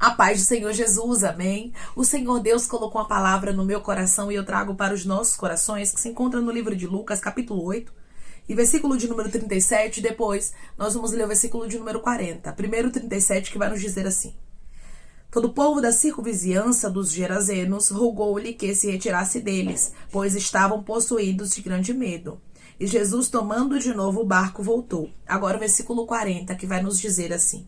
A paz do Senhor Jesus, amém? O Senhor Deus colocou uma palavra no meu coração e eu trago para os nossos corações, que se encontra no livro de Lucas, capítulo 8, e versículo de número 37. Depois, nós vamos ler o versículo de número 40. Primeiro 37, que vai nos dizer assim: Todo o povo da circunvizinhança dos Gerazenos rogou-lhe que se retirasse deles, pois estavam possuídos de grande medo. E Jesus, tomando de novo o barco, voltou. Agora o versículo 40, que vai nos dizer assim: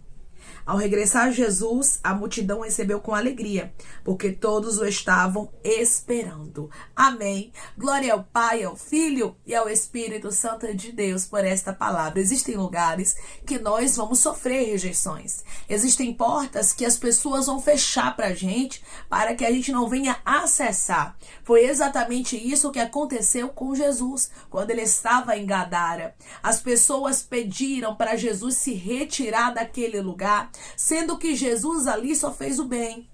Ao regressar Jesus, a multidão recebeu com alegria, porque todos o estavam esperando. Amém. Glória ao Pai, ao Filho e ao Espírito Santo de Deus por esta palavra. Existem lugares que nós vamos sofrer rejeições. Existem portas que as pessoas vão fechar pra gente, para que a gente não venha acessar. Foi exatamente isso que aconteceu com Jesus, quando ele estava em Gadara. As pessoas pediram para Jesus se retirar daquele lugar, sendo que Jesus ali só fez o bem.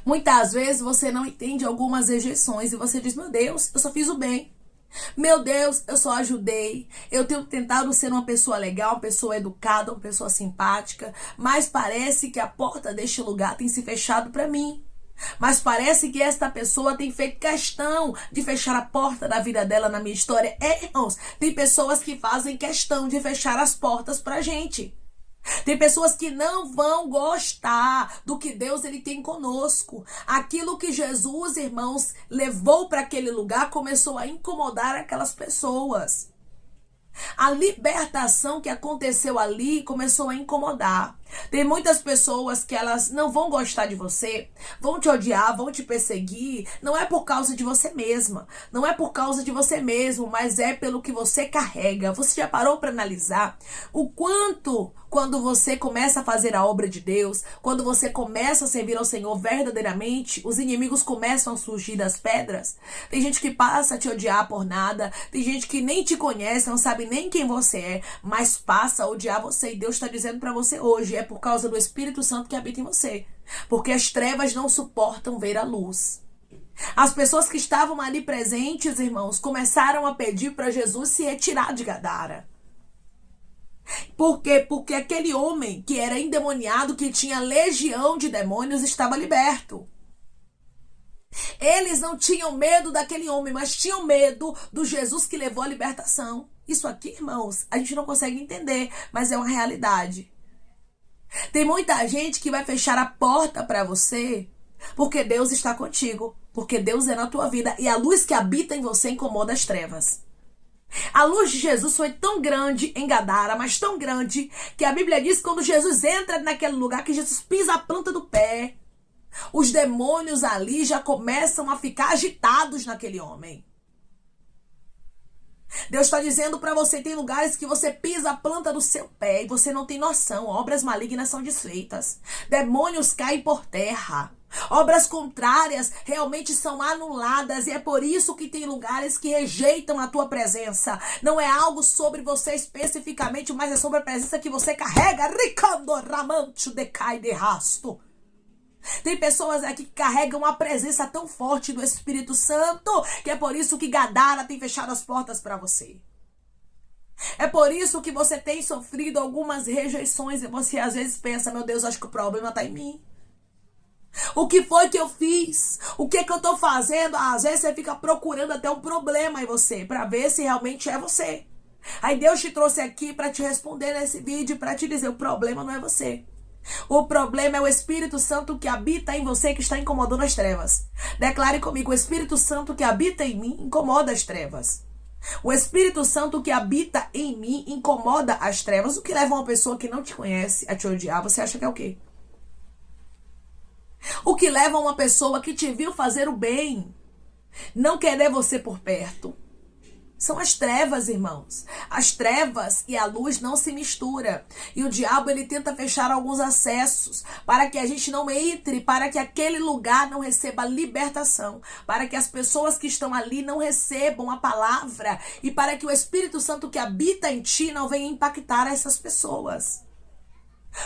Muitas vezes você não entende algumas rejeições e você diz: meu Deus, eu só fiz o bem. Meu Deus, eu só ajudei. Eu tenho tentado ser uma pessoa legal, uma pessoa educada, uma pessoa simpática, mas parece que a porta deste lugar tem se fechado para mim. Mas parece que esta pessoa tem feito questão de fechar a porta da vida dela na minha história. Irmãos, tem pessoas que fazem questão de fechar as portas pra gente. Tem pessoas que não vão gostar do que Deus ele tem conosco. Aquilo que Jesus, irmãos, levou para aquele lugar começou a incomodar aquelas pessoas. A libertação que aconteceu ali começou a incomodar. Tem muitas pessoas que elas não vão gostar de você, vão te odiar, vão te perseguir. Não é por causa de você mesma, não é por causa de você mesmo, mas é pelo que você carrega. Você já parou para analisar o quanto, quando você começa a fazer a obra de Deus, quando você começa a servir ao Senhor verdadeiramente, os inimigos começam a surgir das pedras? Tem gente que passa a te odiar por nada, tem gente que nem te conhece, não sabe nem quem você é, mas passa a odiar você. E Deus está dizendo para você hoje: é por causa do Espírito Santo que habita em você. Porque as trevas não suportam ver a luz. As pessoas que estavam ali presentes, irmãos, começaram a pedir para Jesus se retirar de Gadara. Por quê? Porque aquele homem que era endemoniado, que tinha legião de demônios, estava liberto. Eles não tinham medo daquele homem, mas tinham medo do Jesus que levou a libertação. Isso aqui, irmãos, a gente não consegue entender, mas é uma realidade. Tem muita gente que vai fechar a porta para você porque Deus está contigo, porque Deus é na tua vida e a luz que habita em você incomoda as trevas. A luz de Jesus foi tão grande em Gadara, mas tão grande, que a Bíblia diz que quando Jesus entra naquele lugar, que Jesus pisa a planta do pé, os demônios ali já começam a ficar agitados naquele homem. Deus está dizendo para você: tem lugares que você pisa a planta do seu pé e você não tem noção. Obras malignas são desfeitas. Demônios caem por terra. Obras contrárias realmente são anuladas. E é por isso que tem lugares que rejeitam a tua presença. Não é algo sobre você especificamente, mas é sobre a presença que você carrega. Ricando ramante decai de rasto. Tem pessoas aqui que carregam uma presença tão forte do Espírito Santo, que é por isso que Gadara tem fechado as portas para você. É por isso que você tem sofrido algumas rejeições e você às vezes pensa: meu Deus, acho que o problema está em mim. O que foi que eu fiz? O que eu estou fazendo? Às vezes você fica procurando até um problema em você, para ver se realmente é você. Aí Deus te trouxe aqui para te responder nesse vídeo, para te dizer: o problema não é você. O problema é o Espírito Santo que habita em você, que está incomodando as trevas. Declare comigo: o Espírito Santo que habita em mim incomoda as trevas. O Espírito Santo que habita em mim incomoda as trevas. O que leva uma pessoa que não te conhece a te odiar? Você acha que é o quê? O que leva uma pessoa que te viu fazer o bem não querer você por perto? São as trevas, irmãos. As trevas e a luz não se misturam. E o diabo, ele tenta fechar alguns acessos para que a gente não entre, para que aquele lugar não receba libertação, para que as pessoas que estão ali não recebam a palavra e para que o Espírito Santo que habita em ti não venha impactar essas pessoas.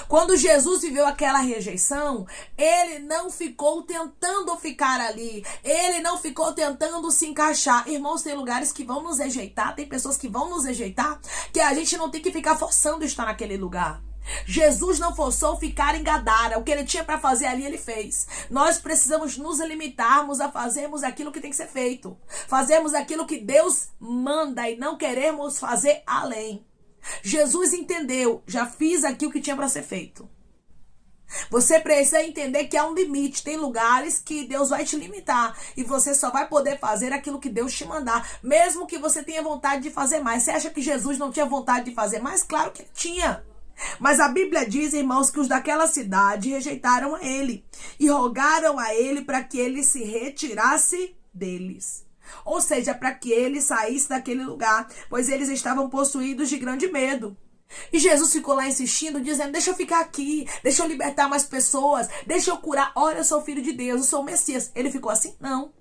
Quando Jesus viveu aquela rejeição, ele não ficou tentando ficar ali, ele não ficou tentando se encaixar. Irmãos, tem lugares que vão nos rejeitar, tem pessoas que vão nos rejeitar, que a gente não tem que ficar forçando estar naquele lugar. Jesus não forçou ficar em Gadara. O que ele tinha para fazer ali, ele fez. Nós precisamos nos limitarmos a fazermos aquilo que tem que ser feito. Fazermos aquilo que Deus manda e não queremos fazer além. Jesus entendeu, já fiz aqui o que tinha para ser feito. Você precisa entender que há um limite. Tem lugares que Deus vai te limitar. E você só vai poder fazer aquilo que Deus te mandar. Mesmo que você tenha vontade de fazer mais. Você acha que Jesus não tinha vontade de fazer mais? Claro que ele tinha. Mas a Bíblia diz, irmãos, que os daquela cidade rejeitaram a ele. E rogaram a ele para que ele se retirasse deles. Ou seja, para que ele saísse daquele lugar. Pois eles estavam possuídos de grande medo. E Jesus ficou lá insistindo, dizendo, deixa eu ficar aqui, deixa eu libertar mais pessoas, deixa eu curar, olha, eu sou filho de Deus, eu sou o Messias. Ele ficou assim? Não.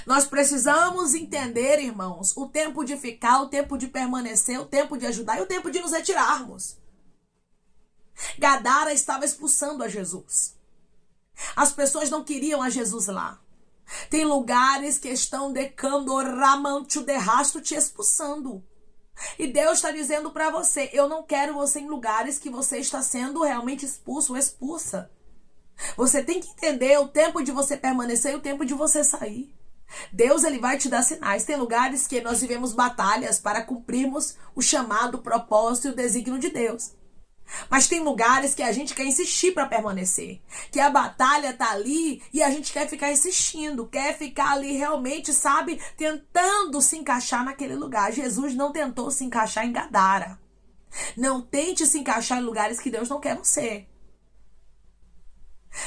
Nós precisamos entender, irmãos, o tempo de ficar, o tempo de permanecer, o tempo de ajudar e o tempo de nos retirarmos. Gadara estava expulsando a Jesus. As pessoas não queriam a Jesus lá. Tem lugares que estão de rasto te expulsando. E Deus está dizendo para você, eu não quero você em lugares que você está sendo realmente expulso ou expulsa. Você tem que entender o tempo de você permanecer e o tempo de você sair. Deus, ele vai te dar sinais. Tem lugares que nós vivemos batalhas para cumprirmos o chamado, o propósito e o desígnio de Deus. Mas tem lugares que a gente quer insistir para permanecer. Que a batalha tá ali e a gente quer ficar insistindo. Quer ficar ali realmente, sabe, tentando se encaixar naquele lugar. Jesus não tentou se encaixar em Gadara. Não tente se encaixar em lugares que Deus não quer você.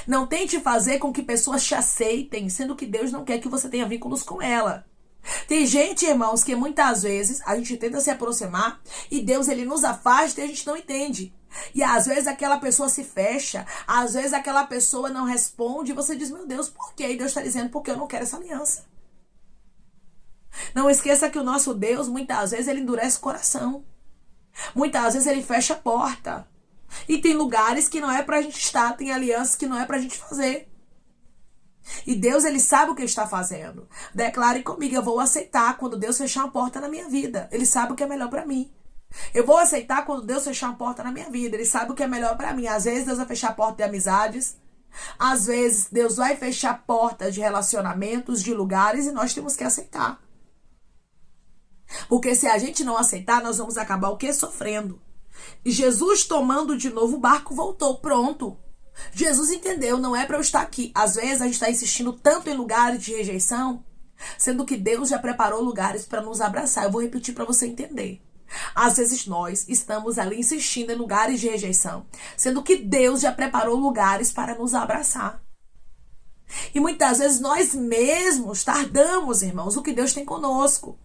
Não tente fazer com que pessoas te aceitem, sendo que Deus não quer que você tenha vínculos com ela. Tem gente, irmãos, que muitas vezes a gente tenta se aproximar e Deus, ele nos afasta e a gente não entende. E às vezes aquela pessoa se fecha, às vezes aquela pessoa não responde e você diz, meu Deus, por quê? E Deus está dizendo, porque eu não quero essa aliança. Não esqueça que o nosso Deus, muitas vezes, ele endurece o coração. Muitas vezes ele fecha a porta. E tem lugares que não é pra gente estar, tem alianças que não é pra gente fazer. E Deus, ele sabe o que ele está fazendo. Declare comigo, eu vou aceitar quando Deus fechar uma porta na minha vida. Ele sabe o que é melhor pra mim. Eu vou aceitar quando Deus fechar uma porta na minha vida. Ele sabe o que é melhor pra mim. Às vezes Deus vai fechar a porta de amizades. Às vezes Deus vai fechar portas de relacionamentos, de lugares, e nós temos que aceitar. Porque se a gente não aceitar, nós vamos acabar o quê? Sofrendo. E Jesus, tomando de novo o barco, voltou. Pronto. Jesus entendeu, não é para eu estar aqui. Às vezes a gente está insistindo tanto em lugares de rejeição, sendo que Deus já preparou lugares para nos abraçar. Eu vou repetir para você entender. Às vezes nós estamos ali insistindo em lugares de rejeição, sendo que Deus já preparou lugares para nos abraçar. E muitas vezes nós mesmos tardamos, irmãos, o que Deus tem conosco.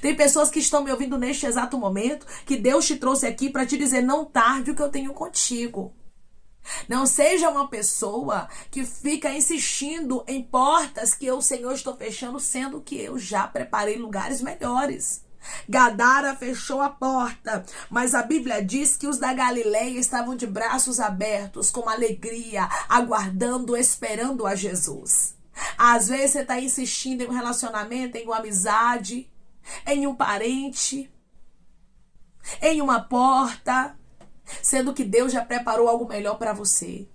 Tem pessoas que estão me ouvindo neste exato momento, que Deus te trouxe aqui para te dizer, não tarde o que eu tenho contigo. Não seja uma pessoa que fica insistindo em portas que eu, Senhor, estou fechando, sendo que eu já preparei lugares melhores. Gadara fechou a porta, mas a Bíblia diz que os da Galileia estavam de braços abertos, com alegria, aguardando, esperando a Jesus. Às vezes você está insistindo em um relacionamento, em uma amizade, em um parente, em uma porta, sendo que Deus já preparou algo melhor para você.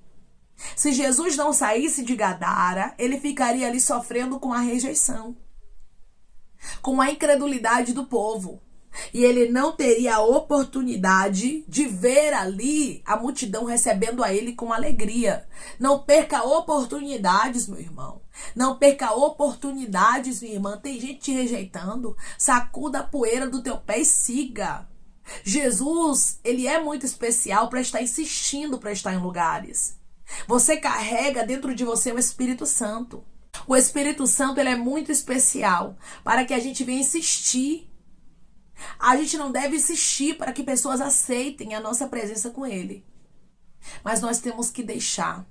Se Jesus não saísse de Gadara, ele ficaria ali sofrendo com a rejeição, com a incredulidade do povo. E ele não teria a oportunidade de ver ali a multidão recebendo a ele com alegria. Não perca oportunidades, meu irmão. Não perca oportunidades, minha irmã. Tem gente te rejeitando. Sacuda a poeira do teu pé e siga. Jesus, ele é muito especial para estar insistindo, para estar em lugares. Você carrega dentro de você o Espírito Santo. O Espírito Santo, ele é muito especial para que a gente venha insistir. A gente não deve insistir para que pessoas aceitem a nossa presença com ele. Mas nós temos que deixar.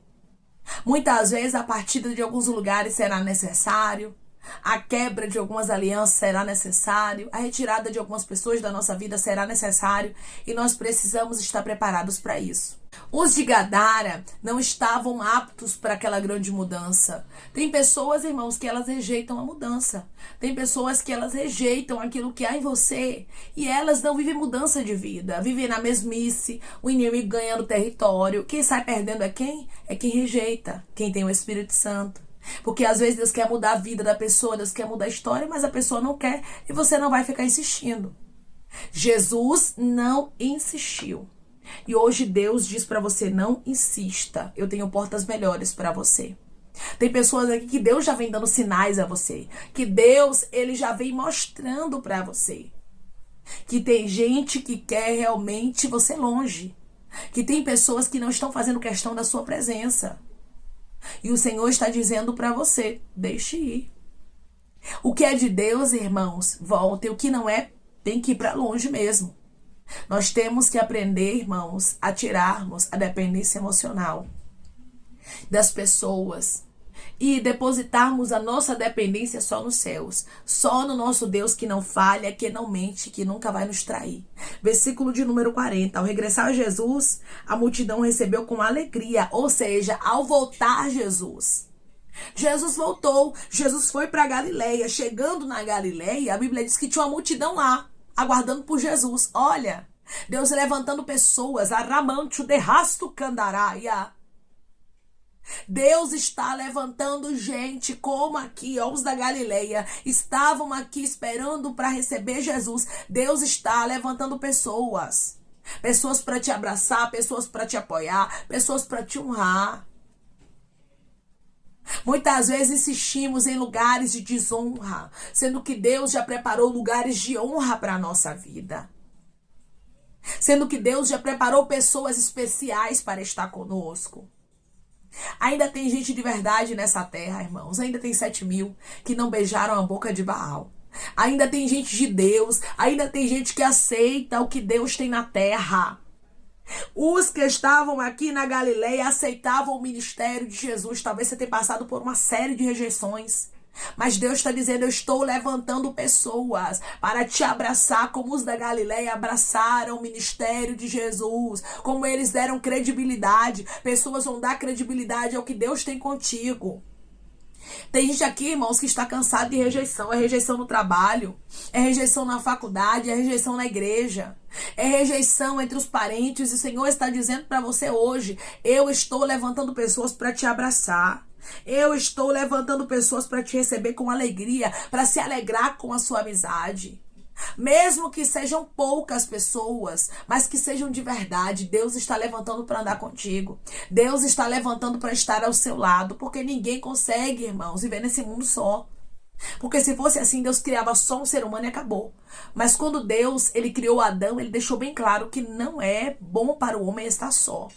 Muitas vezes a partida de alguns lugares será necessário. A quebra de algumas alianças será necessário, a retirada de algumas pessoas da nossa vida será necessário e nós precisamos estar preparados para isso. Os de Gadara não estavam aptos para aquela grande mudança. Tem pessoas, irmãos, que elas rejeitam a mudança. Tem pessoas que elas rejeitam aquilo que há em você e elas não vivem mudança de vida. Vivem na mesmice, o inimigo ganhando território. Quem sai perdendo é quem? É quem rejeita, quem tem o Espírito Santo. Porque às vezes Deus quer mudar a vida da pessoa, Deus quer mudar a história, mas a pessoa não quer e você não vai ficar insistindo. Jesus não insistiu. E hoje Deus diz para você, não insista, eu tenho portas melhores para você. Tem pessoas aqui que Deus já vem dando sinais a você, que Deus ele já vem mostrando para você. Que tem gente que quer realmente você longe. Que tem pessoas que não estão fazendo questão da sua presença. E o Senhor está dizendo para você, deixe ir. O que é de Deus, irmãos, volta. E o que não é, tem que ir para longe mesmo. Nós temos que aprender, irmãos, a tirarmos a dependência emocional das pessoas e depositarmos a nossa dependência só nos céus, só no nosso Deus que não falha, que não mente, que nunca vai nos trair. Versículo de número 40. Ao regressar a Jesus, a multidão recebeu com alegria, ou seja, ao voltar Jesus voltou, Jesus foi para Galileia. Chegando na Galileia, a Bíblia diz que tinha uma multidão lá, aguardando por Jesus. Olha, Deus levantando pessoas, aramancho de rasto candaraia. Deus está levantando gente como aqui, os da Galileia, estavam aqui esperando para receber Jesus. Deus está levantando pessoas. Pessoas para te abraçar, pessoas para te apoiar, pessoas para te honrar. Muitas vezes insistimos em lugares de desonra, sendo que Deus já preparou lugares de honra para a nossa vida. Sendo que Deus já preparou pessoas especiais para estar conosco. Ainda tem gente de verdade nessa terra, irmãos. Ainda tem 7.000 que não beijaram a boca de Baal. Ainda tem gente de Deus. Ainda tem gente que aceita o que Deus tem na terra. Os que estavam aqui na Galileia aceitavam o ministério de Jesus. Talvez você tenha passado por uma série de rejeições. Mas Deus está dizendo, eu estou levantando pessoas para te abraçar como os da Galileia abraçaram o ministério de Jesus. Como eles deram credibilidade. Pessoas vão dar credibilidade ao que Deus tem contigo. Tem gente aqui, irmãos, que está cansado de rejeição. É rejeição no trabalho, é rejeição na faculdade, é rejeição na igreja, é rejeição entre os parentes. E o Senhor está dizendo para você hoje, eu estou levantando pessoas para te abraçar. Eu estou levantando pessoas para te receber com alegria, para se alegrar com a sua amizade. Mesmo que sejam poucas pessoas, mas que sejam de verdade, Deus está levantando para andar contigo. Deus está levantando para estar ao seu lado, porque ninguém consegue, irmãos, viver nesse mundo só. Porque se fosse assim, Deus criava só um ser humano e acabou. Mas quando Deus, ele criou Adão, ele deixou bem claro que não é bom para o homem estar só.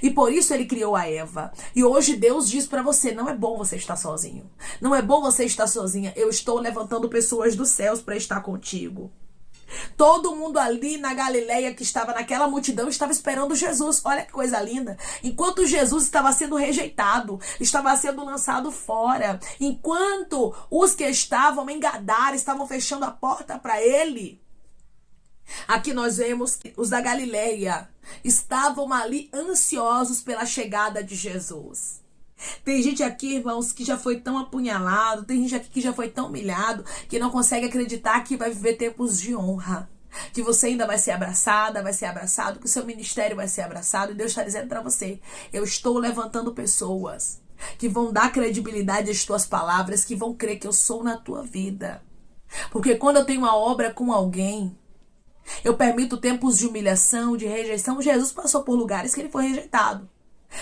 E por isso ele criou a Eva. E hoje Deus diz para você, não é bom você estar sozinho. Não é bom você estar sozinha. Eu estou levantando pessoas dos céus para estar contigo. Todo mundo ali na Galileia que estava naquela multidão estava esperando Jesus. Olha que coisa linda. Enquanto Jesus estava sendo rejeitado, estava sendo lançado fora. Enquanto os que estavam em Gadara estavam fechando a porta para ele. Aqui nós vemos que os da Galileia estavam ali ansiosos pela chegada de Jesus. Tem gente aqui, irmãos, que já foi tão apunhalado, tem gente aqui que já foi tão humilhado, que não consegue acreditar que vai viver tempos de honra. Que você ainda vai ser abraçada, vai ser abraçado, que o seu ministério vai ser abraçado. E Deus está dizendo para você, eu estou levantando pessoas que vão dar credibilidade às tuas palavras, que vão crer que eu sou na tua vida. Porque quando eu tenho uma obra com alguém, eu permito tempos de humilhação, de rejeição. Jesus passou por lugares que ele foi rejeitado.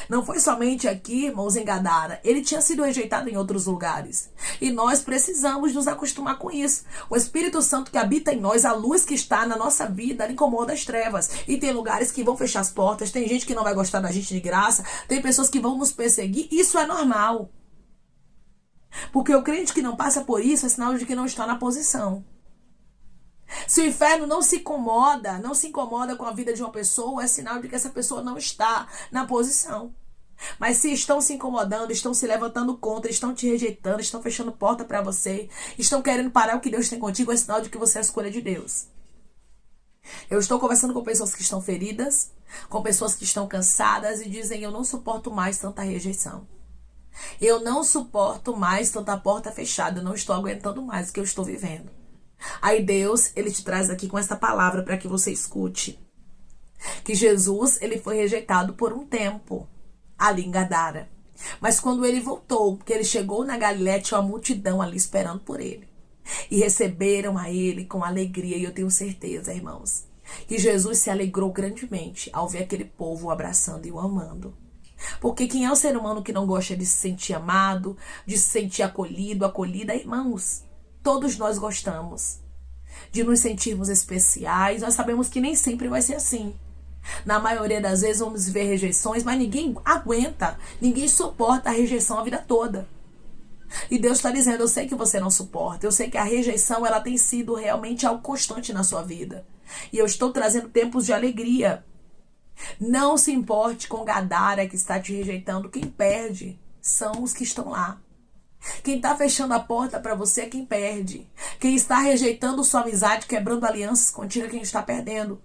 Não foi somente aqui, irmãos, em Gadara. Ele tinha sido rejeitado em outros lugares. E nós precisamos nos acostumar com isso. O Espírito Santo que habita em nós, a luz que está na nossa vida, ela incomoda as trevas. E tem lugares que vão fechar as portas, tem gente que não vai gostar da gente de graça, tem pessoas que vão nos perseguir. Isso é normal. Porque o crente que não passa por isso é sinal de que não está na posição. Se o inferno não se incomoda com a vida de uma pessoa, é sinal de que essa pessoa não está na posição. Mas se estão se incomodando, estão se levantando contra, estão te rejeitando, estão fechando porta para você, estão querendo parar o que Deus tem contigo, é sinal de que você é a escolha de Deus. Eu estou conversando com pessoas que estão feridas, com pessoas que estão cansadas e dizem: eu não suporto mais tanta rejeição. Eu não suporto mais tanta porta fechada, eu não estou aguentando mais o que eu estou vivendo. Aí Deus, ele te traz aqui com essa palavra para que você escute. Que Jesus, ele foi rejeitado por um tempo ali em Gadara. Mas quando ele voltou, que ele chegou na Galiléia, tinha uma multidão ali esperando por ele. E receberam a ele com alegria. E eu tenho certeza, irmãos, que Jesus se alegrou grandemente ao ver aquele povo o abraçando e o amando. Porque quem é o ser humano que não gosta de se sentir amado, de se sentir acolhido, acolhida, irmãos? Todos nós gostamos de nos sentirmos especiais. Nós sabemos que nem sempre vai ser assim. Na maioria das vezes vamos ver rejeições, mas ninguém aguenta, ninguém suporta a rejeição a vida toda. E Deus está dizendo: eu sei que você não suporta, eu sei que a rejeição ela tem sido realmente algo constante na sua vida. E eu estou trazendo tempos de alegria. Não se importe com Gadara que está te rejeitando, quem perde são os que estão lá. Quem está fechando a porta para você é quem perde. Quem está rejeitando sua amizade, quebrando alianças contigo é quem está perdendo.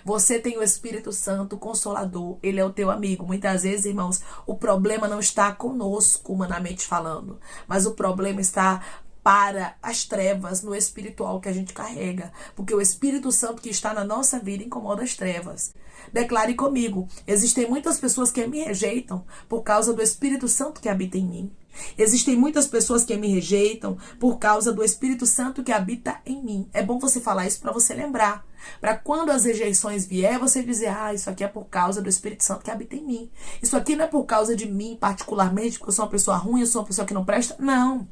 Você tem o Espírito Santo, o Consolador, ele é o teu amigo. Muitas vezes, irmãos, o problema não está conosco, humanamente falando, mas o problema está para as trevas, no espiritual que a gente carrega, porque o Espírito Santo que está na nossa vida incomoda as trevas. Declare comigo: existem muitas pessoas que me rejeitam por causa do Espírito Santo que habita em mim. Existem muitas pessoas que me rejeitam por causa do Espírito Santo que habita em mim. É bom você falar isso para você lembrar. Para quando as rejeições vier, você dizer: isso aqui é por causa do Espírito Santo que habita em mim. Isso aqui não é por causa de mim particularmente, porque eu sou uma pessoa ruim, eu sou uma pessoa que não presta. Não.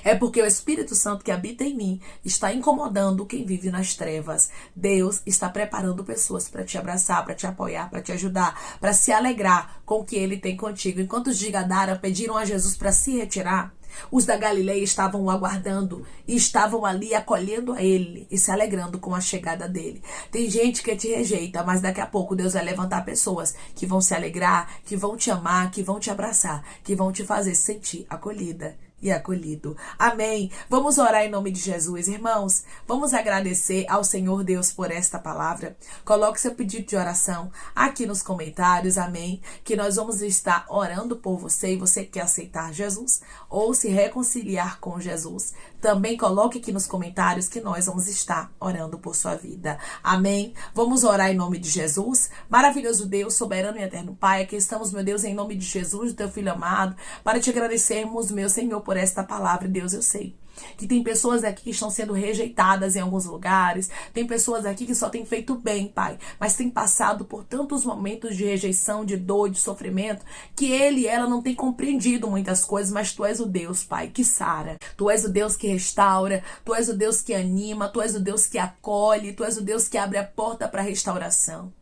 É porque o Espírito Santo que habita em mim está incomodando quem vive nas trevas. Deus está preparando pessoas para te abraçar, para te apoiar, para te ajudar, para se alegrar com o que Ele tem contigo. Enquanto os de Gadara pediram a Jesus para se retirar, os da Galileia estavam o aguardando e estavam ali acolhendo a Ele e se alegrando com a chegada dele. Tem gente que te rejeita, mas daqui a pouco Deus vai levantar pessoas que vão se alegrar, que vão te amar, que vão te abraçar, que vão te fazer sentir acolhida e acolhido. Amém. Vamos orar em nome de Jesus, irmãos. Vamos agradecer ao Senhor Deus por esta palavra. Coloque seu pedido de oração aqui nos comentários, amém, que nós vamos estar orando por você e você que quer aceitar Jesus ou se reconciliar com Jesus. Também coloque aqui nos comentários que nós vamos estar orando por sua vida. Amém. Vamos orar em nome de Jesus. Maravilhoso Deus, soberano e eterno Pai, aqui estamos, meu Deus, em nome de Jesus, teu Filho amado, para te agradecermos, meu Senhor, por esta palavra. Deus, eu sei que tem pessoas aqui que estão sendo rejeitadas em alguns lugares, tem pessoas aqui que só têm feito bem, Pai, mas tem passado por tantos momentos de rejeição, de dor, de sofrimento, que ele e ela não tem compreendido muitas coisas, mas Tu és o Deus, Pai, que sara, Tu és o Deus que restaura, Tu és o Deus que anima, Tu és o Deus que acolhe, Tu és o Deus que abre a porta para a restauração.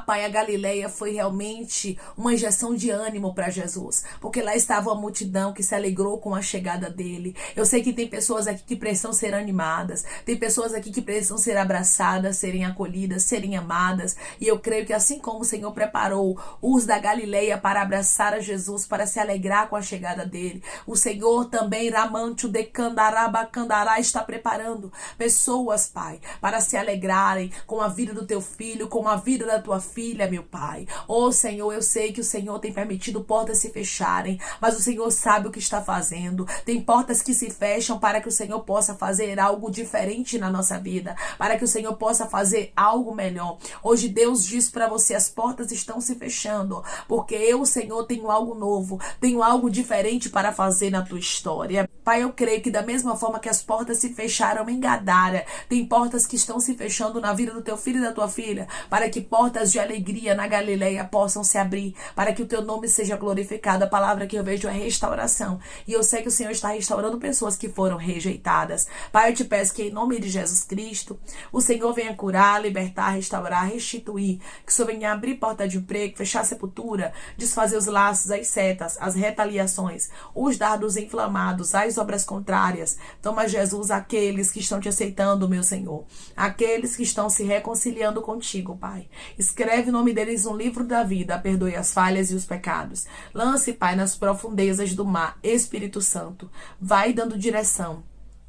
Pai, a Galileia foi realmente uma injeção de ânimo para Jesus, porque lá estava uma multidão que se alegrou com a chegada dele. Eu sei que tem pessoas aqui que precisam ser animadas, tem pessoas aqui que precisam ser abraçadas, serem acolhidas, serem amadas, e eu creio que assim como o Senhor preparou os da Galileia para abraçar a Jesus, para se alegrar com a chegada dele, o Senhor também, Ramancho de Candarabacandará, está preparando pessoas, Pai, para se alegrarem com a vida do teu filho, com a vida da tua filha, meu Pai. Senhor, eu sei que o Senhor tem permitido portas se fecharem, mas o Senhor sabe o que está fazendo. Tem portas que se fecham para que o Senhor possa fazer algo diferente na nossa vida, para que o Senhor possa fazer algo melhor. Hoje Deus diz para você: as portas estão se fechando, porque eu, Senhor, tenho algo novo, tenho algo diferente para fazer na tua história. Pai, eu creio que da mesma forma que as portas se fecharam em Gadara, tem portas que estão se fechando na vida do teu filho e da tua filha, para que portas de alegria na Galileia possam se abrir, para que o teu nome seja glorificado. A palavra que eu vejo é restauração, e eu sei que o Senhor está restaurando pessoas que foram rejeitadas. Pai, eu te peço que em nome de Jesus Cristo, o Senhor venha curar, libertar, restaurar, restituir, que o Senhor venha abrir porta de emprego, fechar a sepultura, desfazer os laços, as setas, as retaliações, os dardos inflamados, as faz obras contrárias. Toma, Jesus, aqueles que estão te aceitando, meu Senhor. Aqueles que estão se reconciliando contigo, Pai. Escreve o nome deles no livro da vida. Perdoe as falhas e os pecados. Lance, Pai, nas profundezas do mar. Espírito Santo, vai dando direção.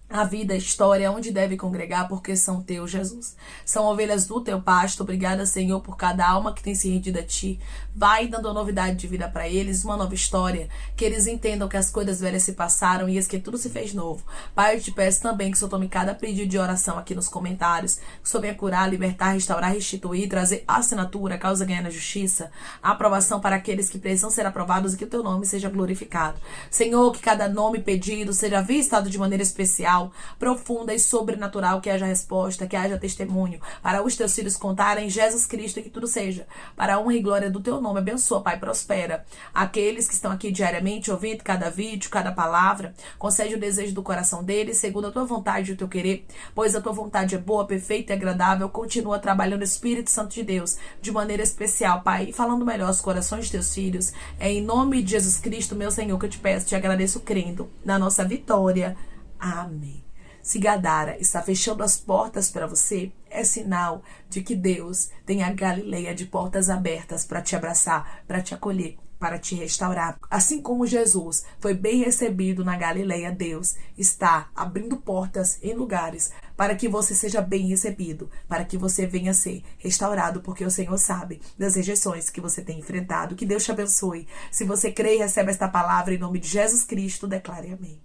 A vida, a história, onde deve congregar, porque são teus, Jesus. São ovelhas do teu pasto. Obrigada, Senhor, por cada alma que tem se rendido a ti. Vai dando uma novidade de vida para eles, uma nova história. Que eles entendam que as coisas velhas se passaram e que tudo se fez novo. Pai, eu te peço também que o Senhor tome cada pedido de oração aqui nos comentários. Que o Senhor venha curar, libertar, restaurar, restituir, trazer assinatura, causa ganha na justiça. A aprovação para aqueles que precisam ser aprovados e que o teu nome seja glorificado. Senhor, que cada nome pedido seja visitado de maneira especial, profunda e sobrenatural, que haja resposta, que haja testemunho, para os teus filhos contarem Jesus Cristo, e que tudo seja para a honra e glória do teu nome. Abençoa, Pai, prospera aqueles que estão aqui diariamente ouvindo cada vídeo, cada palavra. Concede o desejo do coração deles, segundo a tua vontade e o teu querer, pois a tua vontade é boa, perfeita e agradável. Continua trabalhando o Espírito Santo de Deus de maneira especial, Pai, e falando melhor aos corações de teus filhos. É em nome de Jesus Cristo, meu Senhor, que eu te peço, te agradeço crendo na nossa vitória. Amém. Se Gadara está fechando as portas para você, é sinal de que Deus tem a Galileia de portas abertas para te abraçar, para te acolher, para te restaurar. Assim como Jesus foi bem recebido na Galileia, Deus está abrindo portas em lugares para que você seja bem recebido, para que você venha ser restaurado, porque o Senhor sabe das rejeições que você tem enfrentado. Que Deus te abençoe. Se você crê e recebe esta palavra em nome de Jesus Cristo, declare amém.